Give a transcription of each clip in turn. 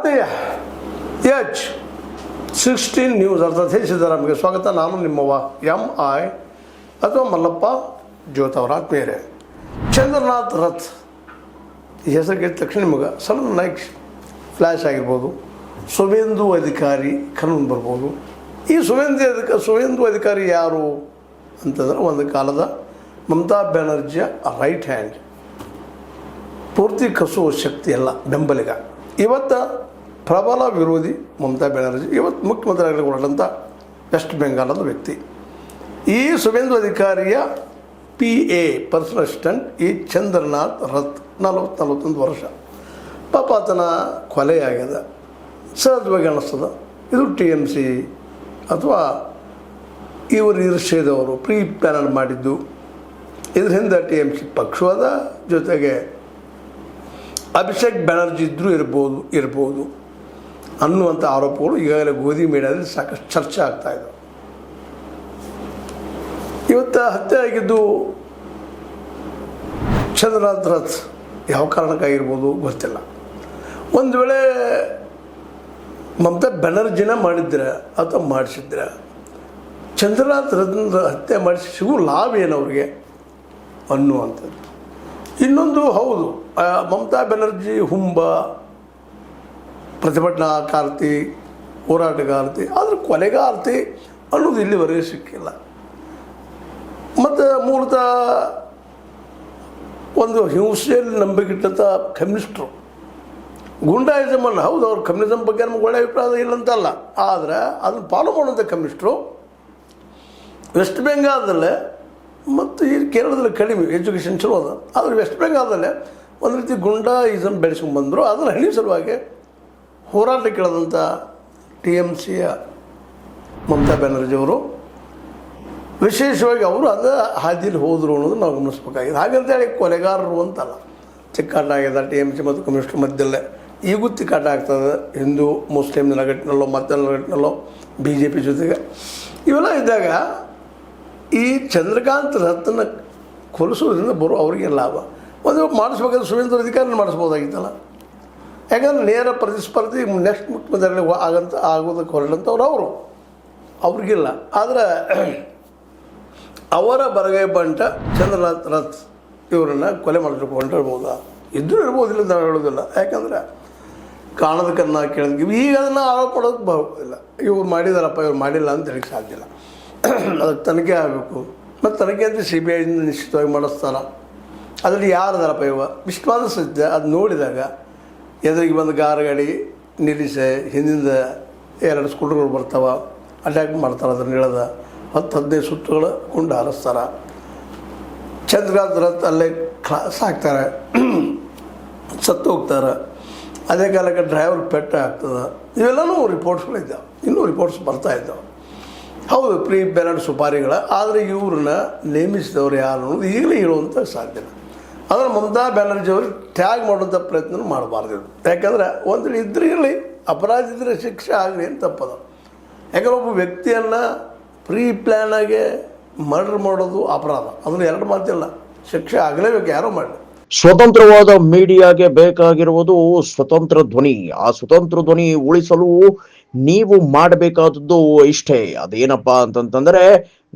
ಆತ್ಮೀಯ H16 news ಅರ್ಥಾತ್ ಸಿದ್ದರಾಮಯ್ಯಗೆ ಸ್ವಾಗತ. ನಾನು ನಿಮ್ಮವ MI ಅಥವಾ ಮಲ್ಲಪ್ಪ ಜ್ಯೋತ್ ಅವರ ಆತ್ಮೀಯರೇ. ಚಂದ್ರನಾಥ್ ರಥ್ ಈ ಹೆಸರು ಕೇಳಿದ ತಕ್ಷಣ ನಿಮಗೆ ಸಡನ್ ಲೈಕ್ ಫ್ಲ್ಯಾಶ್ ಆಗಿರ್ಬೋದು. ಸುವೇಂದು ಅಧಿಕಾರಿ ಕಣ್ಣು ಬರ್ಬೋದು. ಈ ಸುವೇಂದು ಅಧಿಕಾರಿ ಯಾರು ಅಂತಂದ್ರೆ ಒಂದು ಕಾಲದ ಮಮತಾ ಬ್ಯಾನರ್ಜಿಯ ರೈಟ್ ಹ್ಯಾಂಡ್, ಪೂರ್ತಿ ಕಸುವ ಶಕ್ತಿ ಎಲ್ಲ ಬೆಂಬಲಿಗ. ಇವತ್ತು ಪ್ರಬಲ ವಿರೋಧಿ ಮಮತಾ ಬ್ಯಾನರ್ಜಿ, ಇವತ್ತು ಮುಖ್ಯಮಂತ್ರಿ ಹೊರಟಂಥ ವೆಸ್ಟ್ ಬೆಂಗಾಲದ ವ್ಯಕ್ತಿ. ಈ ಸುವೇಂದು ಅಧಿಕಾರಿಯ PA ಪರ್ಸನಲ್ ಅಸಿಸ್ಟೆಂಟ್ ಈ ಚಂದ್ರನಾಥ್ ರಥ್ 41 ವರ್ಷ. ಪಾಪ ಆತನ ಕೊಲೆ ಆಗ್ಯದ. ಸಹಜವಾಗಿ ಅನ್ನಿಸ್ತದ ಇದು TMC ಅಥವಾ ಇವರು ಇರ್ಷೇದವರು ಪ್ರೀ ಪ್ಲ್ಯಾನ್ ಮಾಡಿದ್ದು. ಇದ್ರ ಹಿಂದೆ TMC ಪಕ್ಷವಾದ, ಜೊತೆಗೆ ಅಭಿಷೇಕ್ ಬ್ಯಾನರ್ಜಿ ಇದ್ದರೂ ಇರ್ಬೋದು ಅನ್ನುವಂಥ ಆರೋಪಗಳು ಈಗಾಗಲೇ ಗೋಧಿ ಮೀಡಿಯಾದಲ್ಲಿ ಸಾಕಷ್ಟು ಚರ್ಚೆ ಆಗ್ತಾಯಿದೆ. ಇವತ್ತು ಹತ್ಯೆ ಆಗಿದ್ದು ಚಂದ್ರನಾಥ್ ರಥ್ ಯಾವ ಕಾರಣಕ್ಕಾಗಿರ್ಬೋದು ಗೊತ್ತಿಲ್ಲ. ಒಂದು ವೇಳೆ ಮಮತಾ ಬ್ಯಾನರ್ಜಿನ ಮಾಡಿದ್ರೆ ಅಥವಾ ಮಾಡಿಸಿದ್ರೆ ಚಂದ್ರನಾಥ್ ರಥ್ನ ಹತ್ಯೆ ಮಾಡಿಸಿ ಸಿಗೋ ಲಾಭ ಏನು ಅವ್ರಿಗೆ ಅನ್ನುವಂಥದ್ದು. ಇನ್ನೊಂದು ಹೌದು, ಮಮತಾ ಬ್ಯಾನರ್ಜಿ ಹುಂಬ ಪ್ರತಿಭಟನಾಕಾರ್ತಿ, ಹೋರಾಟಗಾರ್ತಿ, ಆದರೆ ಕೊಲೆಗಾರ್ತಿ ಅನ್ನೋದು ಇಲ್ಲಿವರೆಗೆ ಸಿಕ್ಕಿಲ್ಲ. ಮತ್ತು ಮೂಲತಃ ಒಂದು ಹಿಂಸೆಯಲ್ಲಿ ನಂಬಿಕೆಟ್ಟಂಥ ಕಮ್ಯುನಿಸ್ಟ್ರು, ಗುಂಡಾಯಿಸಮನ್ನು ಹೌದು, ಅವ್ರು ಕಮ್ಯುನಿಸಮ್ ಬಗ್ಗೆ ನಮ್ಗೆ ಒಳ್ಳೆಯ ಅಭಿಪ್ರಾಯ ಇಲ್ಲಂತಲ್ಲ, ಆದರೆ ಅದನ್ನು ಫಾಲೋ ಮಾಡುವಂಥ ಕಮ್ಯುನಿಸ್ಟ್ರು ವೆಸ್ಟ್ ಬೆಂಗಾಲದಲ್ಲೇ ಮತ್ತು ಈ ಕೇರಳದಲ್ಲಿ ಕಡಿಮೆ ಎಜುಕೇಷನ್ ಚಲೋ ಅದ. ಆದರೆ ವೆಸ್ಟ್ ಬೆಂಗಾಲದಲ್ಲೇ ಒಂದು ರೀತಿ ಗುಂಡಾಯಿಸಮ್ ಬೆಳೆಸ್ಕೊಂಡ್ಬಂದರು. ಅದನ್ನು ಹಣಿ ಸಲುವಾಗಿ ಹೋರಾಟ ಕೇಳಿದಂಥ TMCಯ ಮಮತಾ ಬ್ಯಾನರ್ಜಿಯವರು ವಿಶೇಷವಾಗಿ ಅವರು ಅದ ಹಾದಿಯಲ್ಲಿ ಹೋದರು ಅನ್ನೋದು ನಾವು ಗಮನಿಸ್ಬೇಕಾಗಿದೆ. ಹಾಗಂತೇಳಿ ಕೊಲೆಗಾರರು ಅಂತಲ್ಲ, ಚಿಕ್ಕಾಟ ಆಗಿದೆ TMC ಮತ್ತು ಕಮ್ಯುನಿಸ್ಟ್ ಮಧ್ಯದಲ್ಲೇ. ಈಗೂ ಚಿಕ್ಕಾಟ ಆಗ್ತದೆ, ಹಿಂದೂ ಮುಸ್ಲಿಂ ನೆಲಗಟ್ಟಿನಲ್ಲೋ ಮತ್ತೆ ನೆಲಗಟ್ಟಿನಲ್ಲೋ BJP ಜೊತೆಗೆ. ಇವೆಲ್ಲ ಇದ್ದಾಗ ಈ ಚಂದ್ರಕಾಂತ್ ರಥನ ಕೊಲಿಸೋದ್ರಿಂದ ಬರೋ ಅವರಿಗೆ ಲಾಭ. ಒಂದು ಮಾಡಿಸ್ಬೇಕಾದ್ರೆ ಸುವೇಂದು ಅಧಿಕಾರಿನ ಮಾಡಿಸ್ಬೋದಾಗಿತ್ತಲ್ಲ. ಯಾಕಂದ್ರೆ ನೇರ ಪ್ರತಿಸ್ಪರ್ಧಿ ನೆಕ್ಸ್ಟ್ ಮುಖ್ಯಮಂತ್ರಿ ಆಗೋದಕ್ಕೆ ಹೊರಟಂಥವ್ರು ಅವ್ರಿಗಿಲ್ಲ. ಆದರೆ ಅವರ ಬರಗೈ ಬಂಟ ಚಂದ್ರನಾಥ್ ರಥ್ ಇವರನ್ನು ಕೊಲೆ ಮಾಡಿಸ್ಬೇಕು ಹೊಂಟಿರ್ಬೋದಾ? ಇದ್ರೂ ಇರ್ಬೋದಿಲ್ಲ ಅಂತ ನಾವು ಹೇಳೋದಿಲ್ಲ. ಯಾಕಂದರೆ ಕಾಣದ ಕನ್ನ ಕೇಳಿದ್ವಿ. ಈಗ ಅದನ್ನು ಆರೋಪ ಮಾಡೋದಕ್ಕೆ ಬರೋದಿಲ್ಲ. ಇವ್ರು ಮಾಡಿದಾರಪ್ಪ, ಇವ್ರು ಮಾಡಿಲ್ಲ ಅಂತ ಹೇಳಕ್ಕೆ ಸಾಧ್ಯ ಇಲ್ಲ. ಅದಕ್ಕೆ ತನಿಖೆ ಆಗಬೇಕು. ಮತ್ತು ತನಿಖೆ ಅಂತ CBI ನಿಶ್ಚಿತವಾಗಿ ಮಾಡಿಸ್ತಾರ. ಅದರಲ್ಲಿ ಯಾರದಾರಪ್ಪ ಇವ ವಿಶ್ವಾಸ ಸತ್ಯ ಅದು ನೋಡಿದಾಗ ಎದುರಿಗೆ ಬಂದು ಕಾರ್ ಗಾಡಿ ನಿಲ್ಲಿಸೆ ಹಿಂದಿಂದ 2 ಸ್ಕೂಟರ್ಗಳು ಬರ್ತಾವೆ, ಅಟ್ಯಾಕ್ ಮಾಡ್ತಾರೆ. ಅದನ್ನು ಹೇಳದ 10-15 ಸುತ್ತುಗಳು ಗುಂಡು ಹಾರಿಸ್ತಾರೆ. ಚಂದ್ರಕಾಂತ್ ರಥ್ ಅಲ್ಲೇ ಕ್ಲಾಸ್ ಹಾಕ್ತಾರೆ, ಸತ್ತು ಹೋಗ್ತಾರೆ. ಅದೇ ಕಾಲಕ್ಕೆ ಡ್ರೈವರ್ ಪೆಟ್ಟ ಆಗ್ತದೆ. ಇವೆಲ್ಲನೂ ರಿಪೋರ್ಟ್ಸ್ಗಳಿದ್ದಾವೆ, ಇನ್ನೂ ರಿಪೋರ್ಟ್ಸ್ ಬರ್ತಾಯಿದ್ದಾವೆ. ಹೌದು, ಪ್ರೀ ಪ್ಲ್ಯಾನ್ಡ್ ಸುಪಾರಿಗಳ. ಆದರೆ ಇವ್ರನ್ನ ನೇಮಿಸಿದವರು ಯಾರು ಅನ್ನೋದು ಈಗಲೇ ಹೇಳುವಂಥ ಸಾಧ್ಯ ಇಲ್ಲ. ಆದರೆ ಮಮತಾ ಬ್ಯಾನರ್ಜಿ ಅವರು ಟ್ಯಾಗ್ ಮಾಡುವಂಥ ಪ್ರಯತ್ನ ಮಾಡಬಾರ್ದು. ಯಾಕಂದರೆ ಒಂದು ಇದ್ರೆ ಇರಲಿ, ಅಪರಾಧ ಇದ್ದರೆ ಶಿಕ್ಷೆ ಆಗಲಿ ಅಂತ ತಪ್ಪದ. ಯಾಕಂದ್ರೆ ಒಬ್ಬ ವ್ಯಕ್ತಿಯನ್ನು ಪ್ರೀ ಪ್ಲ್ಯಾನಾಗೆ ಮರ್ಡರ್ ಮಾಡೋದು ಅಪರಾಧ, ಅದನ್ನು 2 ಮಾತಿಲ್ಲ, ಶಿಕ್ಷೆ ಆಗಲೇಬೇಕು, ಯಾರೋ ಮಾಡಲಿ. ಸ್ವತಂತ್ರವಾದ ಮೀಡಿಯಾಗೆ ಬೇಕಾಗಿರುವುದು ಸ್ವತಂತ್ರ ಧ್ವನಿ. ಆ ಸ್ವತಂತ್ರ ಧ್ವನಿ ಉಳಿಸಲು ನೀವು ಮಾಡಬೇಕಾದದ್ದು ಇಷ್ಟೇ. ಅದೇನಪ್ಪಾ ಅಂತಂತಂದ್ರೆ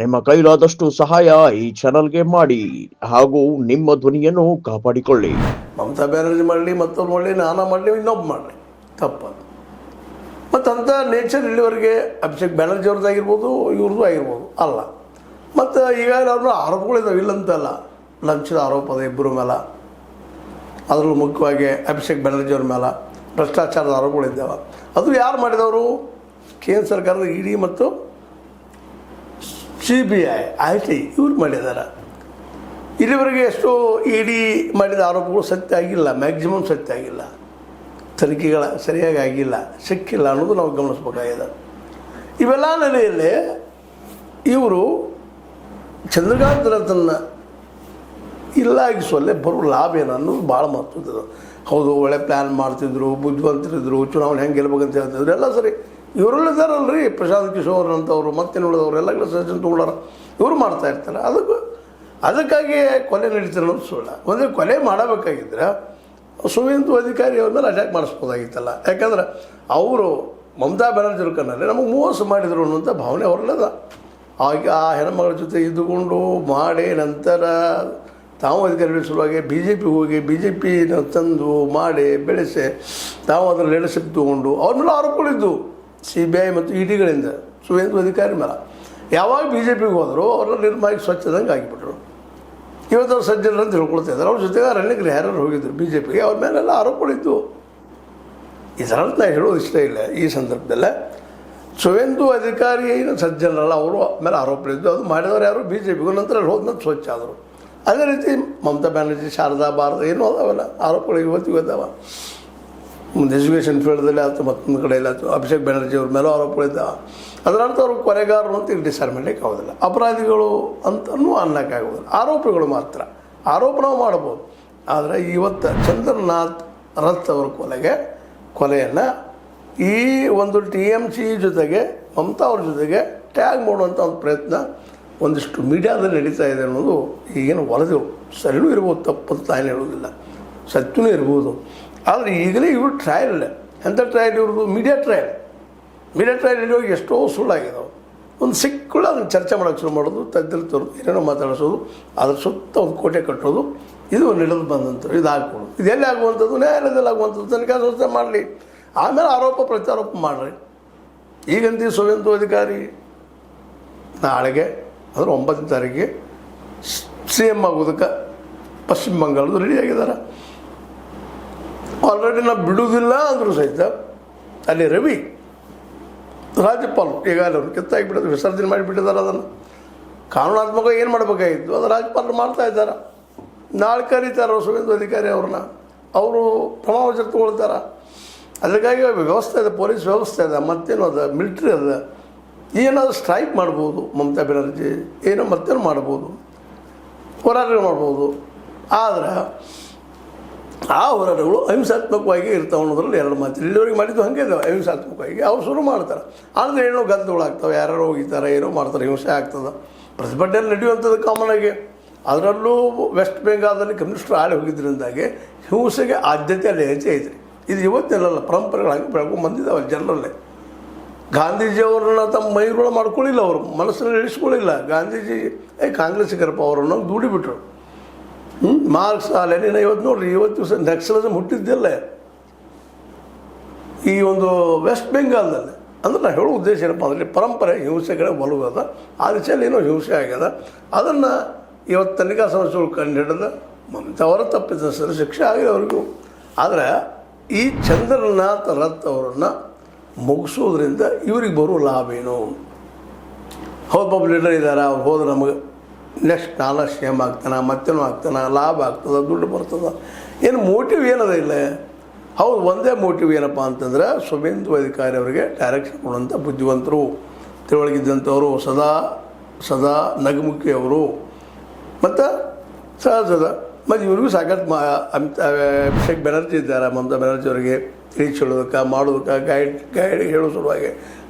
ನಿಮ್ಮ ಕೈಲಾದಷ್ಟು ಸಹಾಯ ಈ ಚಾನಲ್ಗೆ ಮಾಡಿ ಹಾಗೂ ನಿಮ್ಮ ಧ್ವನಿಯನ್ನು ಕಾಪಾಡಿಕೊಳ್ಳಿ. ಮಮತಾ ಬ್ಯಾನರ್ಜಿ ಮಾಡಲಿ, ಮತ್ತೊಬ್ಬರು ಮಾಡಲಿ, ನಾನಾ ಮಾಡಲಿ, ಇನ್ನೊಬ್ಬ ಮಾಡಲಿ, ತಪ್ಪದು. ಮತ್ತು ಅಂಥ ನೇಚರ್ ಇಲ್ಲಿವರೆಗೆ ಅಭಿಷೇಕ್ ಬ್ಯಾನರ್ಜಿ ಅವ್ರದ್ದಾಗಿರ್ಬೋದು, ಇವ್ರದ್ದು ಆಗಿರ್ಬೋದು ಅಲ್ಲ. ಮತ್ತು ಈಗಾಗಲೇ ಅವ್ರನ್ನ ಆರೋಪಗಳಿದ್ದಾವೆ, ಇಲ್ಲಂತಲ್ಲ. ಲಂಚದ ಆರೋಪ ಅದ ಇಬ್ಬರ ಮೇಲೆ, ಅದರಲ್ಲೂ ಮುಖ್ಯವಾಗಿ ಅಭಿಷೇಕ್ ಬ್ಯಾನರ್ಜಿ ಅವ್ರ ಮೇಲೆ ಭ್ರಷ್ಟಾಚಾರದ ಆರೋಪಗಳಿದ್ದಾವೆ. ಅದು ಯಾರು ಮಾಡಿದವರು? ಕೇಂದ್ರ ಸರ್ಕಾರದ ED ಮತ್ತು CBI IT ಇವ್ರು ಮಾಡಿದ್ದಾರೆ. ಇಲ್ಲಿವರೆಗೆ ಎಷ್ಟೋ ED ಮಾಡಿದ ಆರೋಪಗಳು ಸತ್ಯ ಆಗಿಲ್ಲ, ಮ್ಯಾಕ್ಸಿಮಮ್ ಸತ್ಯ ಆಗಿಲ್ಲ, ತನಿಖೆಗಳ ಸರಿಯಾಗಿ ಆಗಿಲ್ಲ, ಸಿಕ್ಕಿಲ್ಲ ಅನ್ನೋದು ನಾವು ಗಮನಿಸ್ಬೇಕಾಗಿದೆ. ಇವೆಲ್ಲ ನೆಲೆಯಲ್ಲಿ ಇವರು ಚಂದ್ರಕಾಂತ್ ರಥನ್ನ ಇಲ್ಲಾಗಿಸುವಲ್ಲೇ ಬರೋ ಲಾಭ ಏನು ಅನ್ನೋದು ಭಾಳ ಮಹತ್ವದ್ದು. ಹೌದು, ಒಳ್ಳೆ ಪ್ಲ್ಯಾನ್ ಮಾಡ್ತಿದ್ರು, ಬುದ್ಧಿವಂತರಿದ್ದರು, ಚುನಾವಣೆ ಹೆಂಗೆ ಗೆಲ್ಬೇಕಂತ ಹೇಳ್ತಿದ್ರು, ಎಲ್ಲ ಸರಿ. ಇವರೆಲ್ಲ ಇದ್ದಾರಲ್ರಿ, ಪ್ರಶಾಂತ್ ಕಿಶೋರ್ ಅಂತವರು, ಮತ್ತೆ ನೋಡಿದವರು ಎಲ್ಲ ಸಜೆಷನ್ ತೊಗೊಳ್ಳೋರು, ಇವರು ಮಾಡ್ತಾಯಿರ್ತಾರೆ. ಅದಕ್ಕಾಗಿ ಕೊಲೆ ನಡೀತಾರೆ ಅನ್ನೋದು ಸುಳ್ಳು. ಒಂದು ಕೊಲೆ ಮಾಡಬೇಕಾಗಿದ್ದರೆ ಸುವೇಂದು ಅಧಿಕಾರಿ ಅವ್ರ ಮೇಲೆ ಅಟ್ಯಾಕ್ ಮಾಡಿಸ್ಬೋದಾಗಿತ್ತಲ್ಲ. ಯಾಕಂದ್ರೆ ಅವರು ಮಮತಾ ಬ್ಯಾನರ್ಜಿ ಕಣ್ಣಲ್ಲಿ ನಮಗೆ ಮೋಸ ಮಾಡಿದರು ಅನ್ನುವಂಥ ಭಾವನೆ ಅವ್ರಲ್ಲದ. ಆಗ ಆ ಹೆಣ್ಮಗಳ ಜೊತೆ ಇದ್ದುಕೊಂಡು ಮಾಡಿ ನಂತರ ತಾವು ಅಧಿಕಾರಿಗಳ ಸಲುವಾಗಿ ಬಿ ಜೆ ಪಿಗೆ ಹೋಗಿ ಬಿ ಜೆ ಪಿನ ತಂದು ಮಾಡಿ ಬೆಳೆಸಿ ತಾವು ಅದರ ಲೀಡರ್ಶಿಪ್ ತೊಗೊಂಡು ಅವ್ರ ಮೇಲೆ ಆರೋಪಗಳಿದ್ದು CBI ಮತ್ತು EDಗಳಿಂದ ಸುವೇಂದು ಅಧಿಕಾರಿ ಮೇಲೆ. ಯಾವಾಗ ಬಿ ಜೆ ಪಿಗೆ ಹೋದರು ಅವ್ರನ್ನ ನಿರ್ಮಾಗಿ ಸ್ವಚ್ಛದಂಗೆ ಆಗಿಬಿಟ್ರು. ಇವತ್ತು ಅವ್ರು ಸಜ್ಜನರು ಅಂತ ಹೇಳ್ಕೊಳ್ತಾ ಇದ್ದಾರೆ. ಅವ್ರ ಜೊತೆಗೆ ಅರಣ್ಯಕ್ಕೆ ಯಾರು ಹೋಗಿದ್ರು ಬಿ ಜೆ ಪಿಗೆ, ಅವ್ರ ಮೇಲೆಲ್ಲ ಆರೋಪಗಳಿದ್ದು. ಇದರಲ್ಲಿ ನಾನು ಹೇಳೋದು ಇಷ್ಟ ಇಲ್ಲ ಈ ಸಂದರ್ಭದಲ್ಲೇ. ಸುವೇಂದು ಅಧಿಕಾರಿ ಏನು ಸಜ್ಜನರಲ್ಲ, ಅವರು ಮೇಲೆ ಆರೋಪಗಳಿದ್ದು. ಅದು ಮಾಡಿದವರು ಯಾರು ಬಿ ಜೆ ಪಿಗೂ, ನಂತರ ಅಲ್ಲಿ ಹೋದ್ಮೇಲೆ ಸ್ವಚ್ಛ ಆದರು. ಅದೇ ರೀತಿ ಮಮತಾ ಬ್ಯಾನರ್ಜಿ, ಶಾರದಾ, ಭಾರತ ಏನೂ ಅದಾವಲ್ಲ ಆರೋಪಗಳು ಇವತ್ತಿಗೂ ಅದಾವ. ಒಂದು ಎಜುಕೇಷನ್ ಫೀಲ್ಡ್ದಲ್ಲಿ ಆಯ್ತು, ಮತ್ತೊಂದು ಕಡೆ ಇಲ್ಲ ಆಯ್ತು, ಅಭಿಷೇಕ್ ಬ್ಯಾನರ್ಜಿ ಅವ್ರ ಮೇಲೂ ಆರೋಪಗಳಿದ್ದಾವೆ. ಅದರರ್ಥ ಅವರು ಕೊಲೆಗಾರರು ಅಂತ ಈಗ ಡಿಸೈಡ್ ಮಾಡಲಿಕ್ಕೆ ಆಗೋದಿಲ್ಲ, ಅಪರಾಧಿಗಳು ಅಂತಲೂ ಅನ್ನೋಕ್ಕಾಗೋದಿಲ್ಲ. ಆರೋಪಿಗಳು ಮಾತ್ರ ಆರೋಪ ನಾವು ಮಾಡ್ಬೋದು. ಆದರೆ ಇವತ್ತು ಚಂದ್ರನಾಥ್ ರಥ್ ಅವರ ಕೊಲೆಯನ್ನು ಈ ಒಂದು TMC ಜೊತೆಗೆ ಮಮತಾ ಅವ್ರ ಜೊತೆಗೆ ಟ್ಯಾಗ್ ಮಾಡುವಂಥ ಒಂದು ಪ್ರಯತ್ನ ಒಂದಿಷ್ಟು ಮೀಡಿಯಾದಲ್ಲಿ ನಡೀತಾ ಇದೆ ಅನ್ನೋದು ಈಗೇನು ವರದಿಗಳು. ಸರಿನೂ ಇರ್ಬೋದು, ತಪ್ಪಂತ ನಾನು ಹೇಳೋದಿಲ್ಲ, ಸತ್ಯನೂ ಇರ್ಬೋದು. ಆದರೆ ಈಗಲೇ ಇವರು ಟ್ರಯಲ್, ಎಂಥ ಟ್ರಯಲ್ ಇವ್ರದ್ದು? ಮೀಡಿಯಾ ಟ್ರಯಲ್ ಇಲ್ಲಿವಾಗ ಎಷ್ಟೋ ಸುಳ್ಳಾಗಿದ್ದಾವೆ. ಒಂದು ಸಿಕ್ಕಳು ಅದನ್ನು ಚರ್ಚೆ ಮಾಡೋಕ್ಕೆ ಶುರು ಮಾಡೋದು, ತದ್ದಲ್ಲಿ ತರೋದು, ಏನೇನೋ ಮಾತಾಡಿಸೋದು, ಅದ್ರ ಸುತ್ತ ಒಂದು ಕೋಟೆ ಕಟ್ಟೋದು, ಇದು ನಡೆದು ಬಂದಂಥದ್ದು, ಇದು ಹಾಕ್ಕೊಡೋದು. ಇದೆಲ್ಲಿ ಆಗುವಂಥದ್ದು? ನ್ಯಾಯಾಲಯದಲ್ಲಿ ಆಗುವಂಥದ್ದು. ತನಿಖಾ ಸಂಸ್ಥೆ ಮಾಡಲಿ, ಆಮೇಲೆ ಆರೋಪ ಪ್ರತ್ಯಾರೋಪ ಮಾಡಿರಿ. ಈಗಂತ ಸುವೇಂದು ಅಧಿಕಾರಿ ನಾಳೆಗೆ ಅಂದರೆ 9ನೇ ತಾರೀಕಿಗೆ CM ಆಗೋದಕ್ಕೆ ಪಶ್ಚಿಮ ಬಂಗಾಳದ್ದು ರೆಡಿಯಾಗಿದ್ದಾರೆ. ಆಲ್ರೆಡಿ ನಾವು ಬಿಡುವುದಿಲ್ಲ ಅಂದರೂ ಸಹಿತ ಅಲ್ಲಿ ರವಿ ರಾಜ್ಯಪಾಲರು ಈಗಾಗಲೇ ಅವ್ರು ಕಿತ್ತಾಗಿಬಿಡೋದು, ವಿಸರ್ಜನೆ ಮಾಡಿಬಿಟ್ಟಿದ್ದಾರೆ. ಅದನ್ನು ಕಾನೂನಾತ್ಮಕ ಏನು ಮಾಡಬೇಕಾಗಿತ್ತು ಅದು ರಾಜ್ಯಪಾಲರು ಮಾಡ್ತಾ ಇದ್ದಾರೆ. ನಾಳೆ ಕರೀತಾರೆ ಸುವೇಂದು ಅಧಿಕಾರಿ ಅವ್ರನ್ನ, ಅವರು ಪ್ರಮಾಣ ವಚನ ತೊಗೊಳ್ತಾರೆ. ಅದಕ್ಕಾಗಿ ವ್ಯವಸ್ಥೆ ಇದೆ, ಪೊಲೀಸ್ ವ್ಯವಸ್ಥೆ ಇದೆ, ಮತ್ತೇನು ಅದ, ಮಿಲಿಟ್ರಿ ಅದ. ಏನಾದರೂ ಸ್ಟ್ರೈಕ್ ಮಾಡ್ಬೋದು ಮಮತಾ ಬ್ಯಾನರ್ಜಿ, ಏನೋ ಮತ್ತೇನು ಮಾಡ್ಬೋದು, ಹೋರಾಟಗಳು ಮಾಡ್ಬೋದು. ಆದರೆ ಆ ಹೋರಾಟಗಳು ಅಹಿಂಸಾತ್ಮಕವಾಗಿ ಇರ್ತಾವೆ ಅನ್ನೋದ್ರಲ್ಲಿ ಎರಡು ಮಾತು. ಇಲ್ಲಿವರೆಗೆ ಮಾಡಿದ್ದು ಹಾಗೆ ಇದ್ದಾವೆ ಅಹಿಂಸಾತ್ಮಕವಾಗಿ. ಅವ್ರು ಶುರು ಮಾಡ್ತಾರೆ, ಆದರೆ ಏನೋ ಗದ್ದಗಳಾಗ್ತವೆ, ಯಾರು ಹೋಗಿದ್ದಾರೆ, ಏನೋ ಮಾಡ್ತಾರೆ, ಹಿಂಸೆ ಆಗ್ತದೆ. ಪ್ರತಿಭಟನೆ ನಡೆಯುವಂಥದ್ದು ಕಾಮನ್ ಆಗಿ. ಅದರಲ್ಲೂ ವೆಸ್ಟ್ ಬೆಂಗಾಲದಲ್ಲಿ ಕಮ್ಯುನಿಸ್ಟರು ಆಳಿ ಹೋಗಿದ್ದರಿಂದಾಗಿ ಹಿಂಸೆಗೆ ಆದ್ಯತೆ ಅಲ್ಲಿ ಹೆಚ್ಚೆ ಐತ್ರಿ. ಇದು ಇವತ್ತಿನಲ್ಲ, ಪರಂಪರೆಗಳಾಗಿ ಬೆಳ್ಕೊಂಡು ಬಂದಿದ್ದಾವೆ ಜನರಲ್ಲೇ. ಗಾಂಧೀಜಿಯವ್ರನ್ನ ತಮ್ಮ ಮೈಗಳು ಮಾಡ್ಕೊಳ್ಳಿಲ್ಲ, ಅವರು ಮನಸ್ಸನ್ನು ಇಳಿಸ್ಕೊಳ್ಳಿಲ್ಲ. ಗಾಂಧೀಜಿ ಕಾಂಗ್ರೆಸ್ಸಿಗರಪ್ಪ ಅವರನ್ನು ದೂಡಿಬಿಟ್ರು. ಮಾರ್ಕ್ಸ್ ಲೆನಿನ್ ಇವತ್ತು ನೋಡ್ರಿ, ಇವತ್ತು ನಕ್ಸಲಿಸಮ್ ಹುಟ್ಟಿದ್ದಿಲ್ಲ ಈ ಒಂದು ವೆಸ್ಟ್ ಬೆಂಗಾಲ್ದಲ್ಲಿ. ಅಂದ್ರೆ ನಾನು ಹೇಳೋ ಉದ್ದೇಶ ಏನಪ್ಪ ಅಂದರೆ ಪರಂಪರೆ ಹಿಂಸೆಗಳೇ ಒಲುಗದ, ಆ ದಿಶೆಯಲ್ಲಿ ಏನೋ ಹಿಂಸೆ ಆಗ್ಯದ. ಅದನ್ನು ಇವತ್ತು ತನಿಖಾ ಸಂಸ್ಥೆಗಳು ಕಂಡು ಹಿಡಿದ ಮಮತಾ ಅವರ ತಪ್ಪಿದ ಸರಿ ಶಿಕ್ಷೆ ಆಗಿದೆ ಅವ್ರಿಗೂ. ಆದರೆ ಈ ಚಂದ್ರನಾಥ್ ರಥ್ ಅವರನ್ನು ಮುಗಿಸೋದ್ರಿಂದ ಇವ್ರಿಗೆ ಬರೋ ಲಾಭ ಏನು? ಹೌದು, ಒಬ್ಬ ಲೀಡರ್ ಇದ್ದಾರೆ, ಅವ್ರು ಹೋದ್ರೆ ನಮಗೆ ನೆಕ್ಸ್ಟ್ ನಾಳೆ CM ಆಗ್ತಾನೆ, ಮತ್ತೇನೋ ಆಗ್ತಾನೆ, ಲಾಭ ಆಗ್ತದೆ, ದುಡ್ಡು ಬರ್ತದೆ. ಏನು ಮೋಟಿವ್ ಏನದ ಇಲ್ಲ? ಹೌದು, ಒಂದೇ ಮೋಟಿವ್ ಏನಪ್ಪ ಅಂತಂದ್ರೆ ಸುವೇಂದು ಅಧಿಕಾರಿ ಅವರಿಗೆ ಡೈರೆಕ್ಷನ್ ಕೊಡುವಂಥ ಬುದ್ಧಿವಂತರು, ತಿಳುವಳಿಗಿದ್ದಂಥವರು, ಸದಾ ನಗುಮುಖಿಯವರು, ಮತ್ತು ಸಹಜದ ಮತ್ತು ಇವ್ರಿಗೂ ಸಾಕಷ್ಟು ಅಭಿಷೇಕ್ ಬ್ಯಾನರ್ಜಿ ಇದ್ದಾರೆ. ಮಮತಾ ಬ್ಯಾನರ್ಜಿ ಅವರಿಗೆ ತಿಳಿಸೋದಕ್ಕೆ, ಮಾಡೋದಕ್ಕೆ, ಗೈಡ್ ಹೇಳೋ ಸಲುವಾಗಿ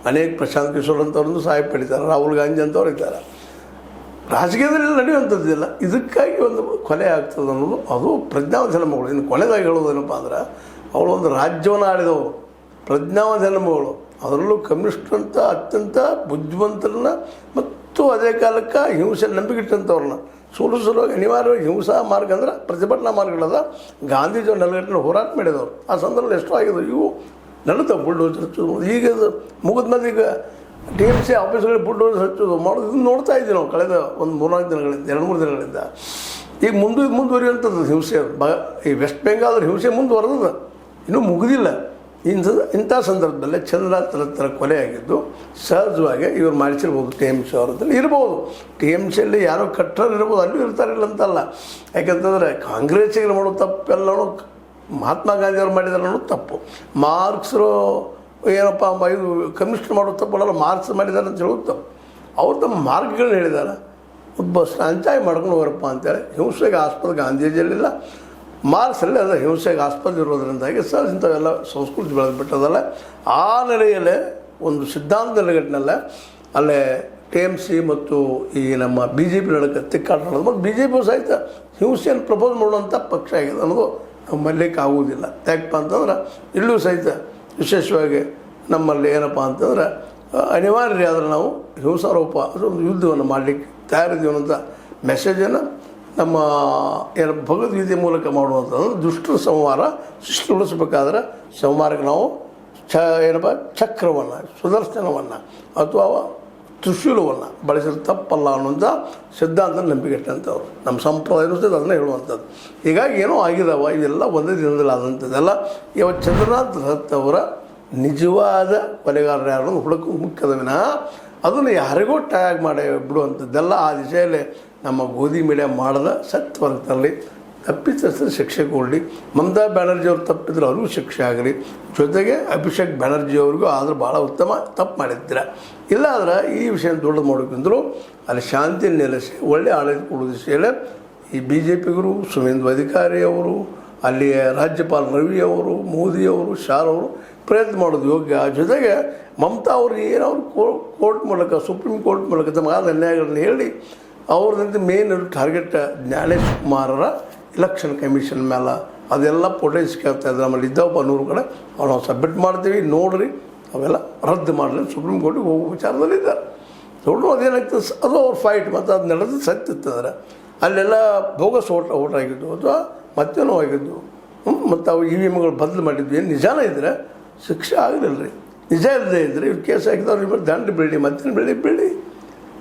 ಅನೇಕ ಪ್ರಶಾಂತ್ ಕಿಶೋರ್ ಅಂತವ್ರನ್ನು ಸಹಾಯ ಪಡಿತಾರೆ, ರಾಹುಲ್ ಗಾಂಧಿ ಅಂತವ್ರು ಇದ್ದಾರೆ. ರಾಜಕೀಯದಲ್ಲಿ ನಡೆಯುವಂಥದ್ದಿಲ್ಲ. ಇದಕ್ಕಾಗಿ ಒಂದು ಕೊಲೆ ಆಗ್ತದೆ ಅನ್ನೋದು ಅದು ಪ್ರಜ್ಞಾವಂತ ಹೆಣ್ಮಗಳು. ಇನ್ನು ಕೊನೆದಾಗಿ ಹೇಳೋದೇನಪ್ಪ ಅಂದ್ರೆ ಅವಳು ಒಂದು ರಾಜ್ಯವನ್ನು ಆಳಿದವರು, ಪ್ರಜ್ಞಾವಂತ ಹೆಣ್ಮಗಳು. ಅದರಲ್ಲೂ ಕಮ್ಯುನಿಸ್ಟ್ ಅಂತ ಅತ್ಯಂತ ಬುದ್ಧಿವಂತರನ್ನ ಮತ್ತು ಅದೇ ಕಾಲಕ್ಕೆ ಹಿಂಸೆ ನಂಬಿಕಿಟ್ಟಂಥವ್ರನ್ನ ಸೋಲಿಸಲುವಾಗಿ ಅನಿವಾರ್ಯವಾಗಿ ಹಿಂಸಾ ಮಾರ್ಗ ಅಂದ್ರೆ ಪ್ರತಿಭಟನಾ ಮಾರ್ಗಗಳದ. ಗಾಂಧೀಜಿಯವ್ರು ನೆಲಗಟ್ಟಿನ ಹೋರಾಟ ಮಾಡಿದವರು. ಆ ಸಂದರ್ಭದಲ್ಲಿ ಎಷ್ಟೋ ಆಗಿದ್ದು ಇವು ನಡೀತಾವೆ. ಬುಲ್ಡೋಜರ್ ಹಚ್ಚೋದು ಈಗ ಮುಗಿದ ಮೇಲೆ ಈಗ TMC ಆಫೀಸ್ಗಳಿಗೆ ಬುಲ್ಡೋಜರ್ ಹಚ್ಚೋದು ಮಾಡೋದು ಇದನ್ನು ನೋಡ್ತಾ ಇದ್ದೀವಿ ನಾವು ಕಳೆದ ಒಂದು 3-4 ದಿನಗಳಿಂದ, 2-3 ದಿನಗಳಿಂದ. ಈಗ ಮುಂದುವರಿಯುವಂಥದ್ದು ಹಿಂಸೆ. ಈ ವೆಸ್ಟ್ ಬೆಂಗಾಲ್ ಹಿಂಸೆ ಮುಂದುವರೆದ, ಇನ್ನೂ ಮುಗಿದಿಲ್ಲ. ಇಂಥ ಸಂದರ್ಭದಲ್ಲೇ ಚಂದ್ರನಾಥ್ ರಥ್ ಕೊಲೆ ಆಗಿದ್ದು ಸಹಜವಾಗಿ ಇವ್ರು ಮಾಡಿಸಿರ್ಬೋದು TMC ಅವರದ್ದಲ್ಲಿ ಇರ್ಬೋದು. TMCಯಲ್ಲಿ ಯಾರೋ ಕಟ್ಟರು ಇರ್ಬೋದು, ಅಲ್ಲೂ ಇರ್ತಾರಿಲ್ಲ ಅಂತಲ್ಲ. ಯಾಕಂತಂದರೆ ಕಾಂಗ್ರೆಸ್ಸಿಗೆ ಮಾಡೋ ತಪ್ಪೆಲ್ಲನೂ ಮಹಾತ್ಮ ಗಾಂಧಿ ಅವ್ರು ಮಾಡಿದಾರೆ ಅನ್ನೋದು ತಪ್ಪು. ಮಾರ್ಕ್ಸರು ಏನಪ್ಪ ಇದು ಕಮ್ಯುನಿಸ್ಟ್ ಮಾಡೋ ತಪ್ಪಲ್ಲ, ಮಾರ್ಕ್ಸ್ ಮಾಡಿದ್ದಾರೆ ಅಂತ ಹೇಳೋದು ತಪ್ಪು. ಅವ್ರು ತಮ್ಮ ಮಾರ್ಗಗಳನ್ನ ಹೇಳಿದ್ದಾರೆ, ಒಬ್ಬ ಸಂಚಾಯ ಮಾಡ್ಕೊಂಡು ಹೋಗ್ರಪ್ಪ ಅಂತೇಳಿ. ಹಿಂಸೆಗೆ ಆಸ್ಪದ ಗಾಂಧೀಜಿಯಲ್ಲಿಲ್ಲ, ಮಾರ್ಕ್ಸಲ್ಲಿ ಅದು ಹಿಂಸೆಗೆ ಆಸ್ಪದ ಇರೋದ್ರಿಂದಾಗಿ ಇಂಥವೆಲ್ಲ ಸಂಸ್ಕೃತಿ ಬೆಳೆದ್ಬಿಟ್ಟದಲ್ಲ. ಆ ನೆಲೆಯಲ್ಲೇ ಒಂದು ಸಿದ್ಧಾಂತ ನೆಲೆಗಟ್ಟಿನಲ್ಲೇ ಅಲ್ಲೇ TMC ಮತ್ತು ಈ ನಮ್ಮ BJP ನಡುವೆ ತಿಕ್ಕಾಟ ನಡೆದು, ಮತ್ತು BJP ಸಹಿತ ಹಿಂಸೆಯನ್ನು ಪ್ರಪೋಸ್ ಮಾಡುವಂಥ ಪಕ್ಷ ಆಗಿದೆ ಅನ್ನೋದು ನಾವು ಮರಲಿಕ್ಕೆ ಆಗುವುದಿಲ್ಲ. ಯಾಕಪ್ಪ ಅಂತಂದ್ರೆ ಇಲ್ಲೂ ಸಹಿತ ವಿಶೇಷವಾಗಿ ನಮ್ಮಲ್ಲಿ ಏನಪ್ಪ ಅಂತಂದ್ರೆ ಅನಿವಾರ್ಯ ಆದರೆ ನಾವು ಹಿಂಸಾರೋಪ ಅದೊಂದು ಯುದ್ಧವನ್ನು ಮಾಡಲಿಕ್ಕೆ ತಯಾರಿದ್ದೀವಿ ಅನ್ನೋಂಥ ಮೆಸೇಜನ್ನು ನಮ್ಮ ಏನು ಭಗವದ್ಗೀತೆ ಮೂಲಕ ಮಾಡುವಂಥದ್ದು ದುಷ್ಟರ ಸಂಹಾರ ಸೃಷ್ಟಿಗೊಳಿಸಬೇಕಾದ್ರೆ ಸಂಹಾರಕ್ಕೆ ನಾವು ಏನಪ್ಪ ಚಕ್ರವನ್ನು ಸುದರ್ಶನವನ್ನು ಅಥವಾ ತ್ರಿಶೂಲವನ್ನು ಬಳಸಿದ್ರೆ ತಪ್ಪಲ್ಲ ಅನ್ನೋಂಥ ಸಿದ್ಧಾಂತ ನಂಬಿಕೆಟ್ಟಂಥವ್ರು ನಮ್ಮ ಸಂಪ್ರದಾಯದ ಸಹಿತ ಅದನ್ನೇ ಹೇಳುವಂಥದ್ದು. ಹೀಗಾಗಿ ಏನೋ ಆಗಿದಾವ ಇವೆಲ್ಲ ಒಂದೇ ದಿನದಲ್ಲಿ ಆದಂಥದ್ದೆಲ್ಲ ಇವತ್ತು ಚಂದ್ರನಾಥ್ ರಥ್ ಅವರ ನಿಜವಾದ ಕೊಲೆಗಾರರು ಯಾರು ಹುಡುಕು ಮುಖ್ಯದ ವಿನಃ ಅದನ್ನು ಯಾರಿಗೂ ಟ್ಯಾಗ್ ಮಾಡಿ ಬಿಡುವಂಥದ್ದೆಲ್ಲ ಆ ದಿಶೆಯಲ್ಲಿ ನಮ್ಮ ಗೋಧಿ ಮೀಡಿಯಾ ಮಾಡದ ಸತ್ಯ ವರ್ಗದಲ್ಲಿ ತಪ್ಪಿತಸ್ಥರು ಶಿಕ್ಷೆ ಕೊಡಲಿ. ಮಮತಾ ಬ್ಯಾನರ್ಜಿಯವ್ರು ತಪ್ಪಿದ್ರೆ ಅವ್ರಿಗೂ ಶಿಕ್ಷೆ ಆಗಲಿ. ಜೊತೆಗೆ ಅಭಿಷೇಕ್ ಬ್ಯಾನರ್ಜಿಯವ್ರಿಗೂ ಆದ್ರೆ ಭಾಳ ಉತ್ತಮ ತಪ್ಪು ಮಾಡಿದ್ದೀರ. ಇಲ್ಲಾದ್ರೆ ಈ ವಿಷಯ ದೊಡ್ಡದು ಮಾಡೋಕ್ಕಿಂತಲೂ ಅಲ್ಲಿ ಶಾಂತಿ ನೆಲೆಸಿ ಒಳ್ಳೆಯ ಆಡಳಿತ ಕೊಡೋ ದಿಶೆಯಲ್ಲಿ ಈ ಬಿ ಜೆ ಪಿಗರು ಸುವೇಂದು ಅಧಿಕಾರಿ ಅವರು ಅಲ್ಲಿಯ ರಾಜ್ಯಪಾಲ ರವಿ ಅವರು ಮೋದಿಯವರು ಶಾರವರು ಪ್ರಯತ್ನ ಮಾಡೋದು ಯೋಗ್ಯ. ಜೊತೆಗೆ ಮಮತಾ ಅವರು ಏನವ್ರು ಕೋರ್ಟ್ ಮೂಲಕ ಸುಪ್ರೀಂ ಕೋರ್ಟ್ ಮೂಲಕ ತಮಗಾದ ಅನ್ಯಾಯಗಳನ್ನು ಹೇಳಿ ಅವ್ರದ್ದು ಮೇನ್ ಟಾರ್ಗೆಟ್ ಜ್ಞಾನೇಶ್ ಕುಮಾರರ ಎಲೆಕ್ಷನ್ ಕಮಿಷನ್ ಮೇಲೆ ಅದೆಲ್ಲ ಫೋಟೇಜ್ ಕೇಳ್ತಾ ಇದ್ದಾರೆ. ನಮ್ಮಲ್ಲಿ ಇದ್ದಾವಪ್ಪ 100 ಕಡೆ ಅವ್ರು ನಾವು ಸಬ್ಮಿಟ್ ಮಾಡ್ತೀವಿ ನೋಡ್ರಿ ಅವೆಲ್ಲ ರದ್ದು ಮಾಡಲಿ ಸುಪ್ರೀಂ ಕೋರ್ಟಿಗೆ ಹೋಗೋ ವಿಚಾರದಲ್ಲಿದ್ದಾರೆ. ದೊಡ್ಡ ಅದೇನಾಗ್ತದೆ ಅದು ಅವ್ರ ಫೈಟ್ ಮತ್ತು ಅದು ನಡೆದು ಸತ್ತಿತ್ತಂದ್ರೆ ಅಲ್ಲೆಲ್ಲ ಬೋಗಸ್ ಓಟ್ ಆಗಿದ್ದು ಅಥವಾ ಮತ್ತೇನೋ ಆಗಿದ್ದು ಮತ್ತು ಅವು EVMಗಳು ಬದಲು ಮಾಡಿದ್ವಿ. ಏನು ನಿಜಾನ ಇದ್ದರೆ ಶಿಕ್ಷೆ ಆಗಲಿಲ್ಲ ರೀ. ನಿಜ ಇಲ್ಲದೆ ಇದ್ದರೆ ಇವ್ರು ಕೇಸ್ ಹಾಕಿದವ್ರು ಇಬ್ಬರು ದಂಡ ಬೀಳಿ ಮತ್ತೇನು ಬೀಳಿ.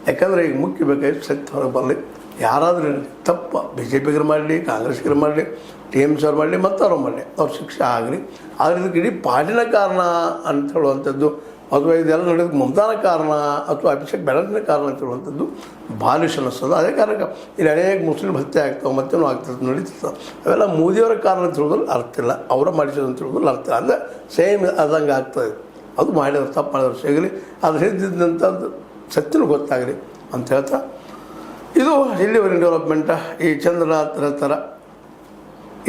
ಯಾಕಂದರೆ ಈಗ ಮುಖ್ಯ ಬೇಕಾಗಿ ಸತ್ಯ ಹೊರಗೆ ಬರಲಿ. ಯಾರಾದರೂ ತಪ್ಪ ಬಿ ಜೆ ಪಿಗರು ಮಾಡಲಿ ಕಾಂಗ್ರೆಸ್ಗರು ಮಾಡಲಿ TMC ಅವ್ರು ಮಾಡಲಿ ಮತ್ತವ್ರು ಮಾಡಲಿ ಅವ್ರ ಶಿಕ್ಷೆ ಆಗಲಿ. ಆದರೆ ಇದಕ್ಕೆ ಇಡೀ ಪಾರ್ಟಿನ ಕಾರಣ ಅಂತ ಹೇಳುವಂಥದ್ದು ಅಥವಾ ಇದೆಲ್ಲ ನಡೆಯೋದಕ್ಕೆ ಮಮತಾನ ಕಾರಣ ಅಥವಾ ಅಭಿಷೇಕ್ ಬ್ಯಾನರ್ಜಿನ ಕಾರಣ ಅಂತ ಹೇಳುವಂಥದ್ದು ಭಾರಿಷ್ ಅನ್ನಿಸ್ತದೆ. ಅದೇ ಕಾರಣಕ್ಕೆ ಇಲ್ಲಿ ಅನೇಕ ಮುಸ್ಲಿಂ ಹತ್ಯೆ ಆಗ್ತಾವೆ ಮತ್ತೇನೋ ಆಗ್ತದೆ ನಡೀತದೆ. ಅವೆಲ್ಲ ಮೋದಿಯವರ ಕಾರಣ ಅಂತ ಹೇಳೋದ್ರಲ್ಲಿ ಅರ್ಥ ಇಲ್ಲ, ಅವರ ಮಾಡಿಸೋದು ಅಂತ ಹೇಳೋದ್ರಲ್ಲಿ ಅರ್ಥ ಇಲ್ಲ. ಅಂದರೆ ಸೇಮ್ ಆದಂಗೆ ಆಗ್ತದೆ. ಅದು ಮಾಡಿದ್ರು ತಪ್ಪು ಮಾಡಿದ್ರು ಸಿಗಲಿ ಅದು ಹಿಡಿದಿದ್ದಂಥದ್ದು ಸತ್ಯನೂ ಗೊತ್ತಾಗಲಿ ಅಂತ ಹೇಳ್ತಾ ಇದು ಇಲ್ಲಿವರೆಗಿನ ಡೆವಲಪ್ಮೆಂಟ ಈ ಚಂದ್ರನಾಥ್ ರಥರ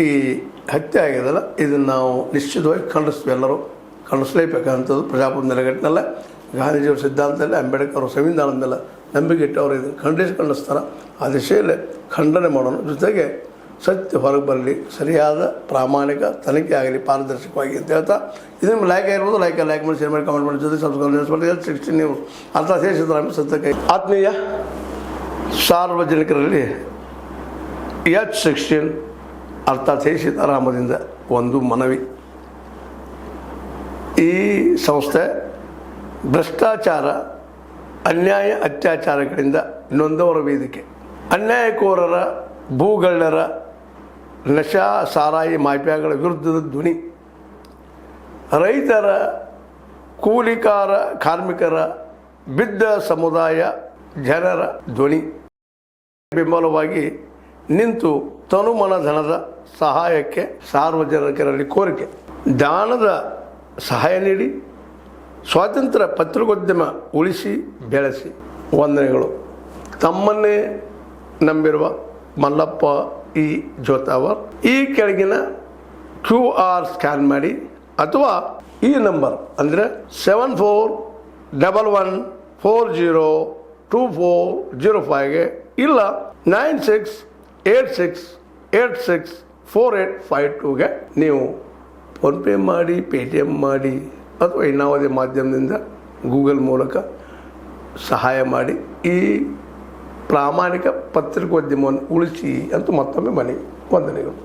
ಈ ಹತ್ಯೆ ಆಗಿದೆಯಲ್ಲ ಇದನ್ನು ನಾವು ನಿಶ್ಚಿತವಾಗಿ ಖಂಡಿಸ್ತೀವಿ. ಎಲ್ಲರೂ ಖಂಡಿಸಲೇಬೇಕಂಥದ್ದು ಪ್ರಜಾಪ್ರಭುತ್ವ ನೆಲೆಗಟ್ಟಿನಲ್ಲ ಗಾಂಧೀಜಿಯವ್ರ ಸಿದ್ಧಾಂತದಲ್ಲಿ ಅಂಬೇಡ್ಕರ್ ಅವರ ಸಂವಿಧಾನದಲ್ಲ ನಂಬಿಕೆ ಇಟ್ಟವರು ಇದನ್ನು ಖಂಡಿಸ್ತಾರೆ. ಆ ದಿಶೆಯಲ್ಲಿ ಖಂಡನೆ ಮಾಡೋಣ. ಜೊತೆಗೆ ಸತ್ಯ ಹೊರಗೆ ಬರಲಿ, ಸರಿಯಾದ ಪ್ರಾಮಾಣಿಕ ತನಿಖೆ ಆಗಲಿ ಪಾರದರ್ಶಕವಾಗಿ ಅಂತ ಹೇಳ್ತಾ ಇದನ್ನು ಲೈಕ್ ಆಗಿರ್ಬೋದು ಲೈಕ್ ಮಾಡಿ ಶೇರ್ ಮಾಡಿ ಕಮೆಂಟ್ ಮಾಡಿ ಜೊತೆ ಸಬ್ಸ್ಕ್ರೈಬ್ ಮಾಡಿ 16 ನ್ಯೂಸ್ ಅರ್ಥ ಶೇಷಿದ್ರಾಮಿ ಸತ್ಯಕ್ಕೆ ಆತ್ಮೀಯ ಸಾರ್ವಜನಿಕರಲ್ಲಿ H16 ಅರ್ಥಾತ್ ಹೇ ಸೀತಾರಾಮದಿಂದ ಒಂದು ಮನವಿ. ಈ ಸಂಸ್ಥೆ ಭ್ರಷ್ಟಾಚಾರ ಅನ್ಯಾಯ ಅತ್ಯಾಚಾರಗಳಿಂದ ನೊಂದವರ ವೇದಿಕೆ, ಅನ್ಯಾಯಕೋರರ ಭೂಗಳ್ಳರ ನಶಾ ಸಾರಾಯಿ ಮಾಫಿಯಾಗಳ ವಿರುದ್ಧದ ಧ್ವನಿ, ರೈತರ ಕೂಲಿಕಾರ ಕಾರ್ಮಿಕರ ಬಿದ್ದ ಸಮುದಾಯ ಜನರ ಧ್ವನಿ ಬೆಂಬಲವಾಗಿ ನಿಂತು ತನುಮನ ಧನದ ಸಹಾಯಕ್ಕೆ ಸಾರ್ವಜನಿಕರಲ್ಲಿ ಕೋರಿಕೆ. ದಾನದ ಸಹಾಯ ನೀಡಿ ಸ್ವಾತಂತ್ರ್ಯ ಪತ್ರಿಕೋದ್ಯಮ ಉಳಿಸಿ ಬೆಳೆಸಿ. ವಂದನೆಗಳು. ತಮ್ಮನ್ನೇ ನಂಬಿರುವ ಮಲ್ಲಪ್ಪ ಇ ಜೋತಾವರ್. ಈ ಕೆಳಗಿನ QR ಸ್ಕ್ಯಾನ್ ಮಾಡಿ ಅಥವಾ ಈ ನಂಬರ್ ಅಂದರೆ 7411402405ಗೆ ಇಲ್ಲ 9686864852ಗೆ ನೀವು ಫೋನ್ಪೇ ಮಾಡಿ, ಪೇಟಿಎಮ್ ಮಾಡಿ ಅಥವಾ ಇನ್ನಾವುದೇ ಮಾಧ್ಯಮದಿಂದ ಗೂಗಲ್ ಮೂಲಕ ಸಹಾಯ ಮಾಡಿ ಈ ಪ್ರಾಮಾಣಿಕ ಪತ್ರಿಕೋದ್ಯಮವನ್ನು ಉಳಿಸಿ ಅಂತ ಮತ್ತೊಮ್ಮೆ ಮನವಿ. ವಂದನೆಗಳು.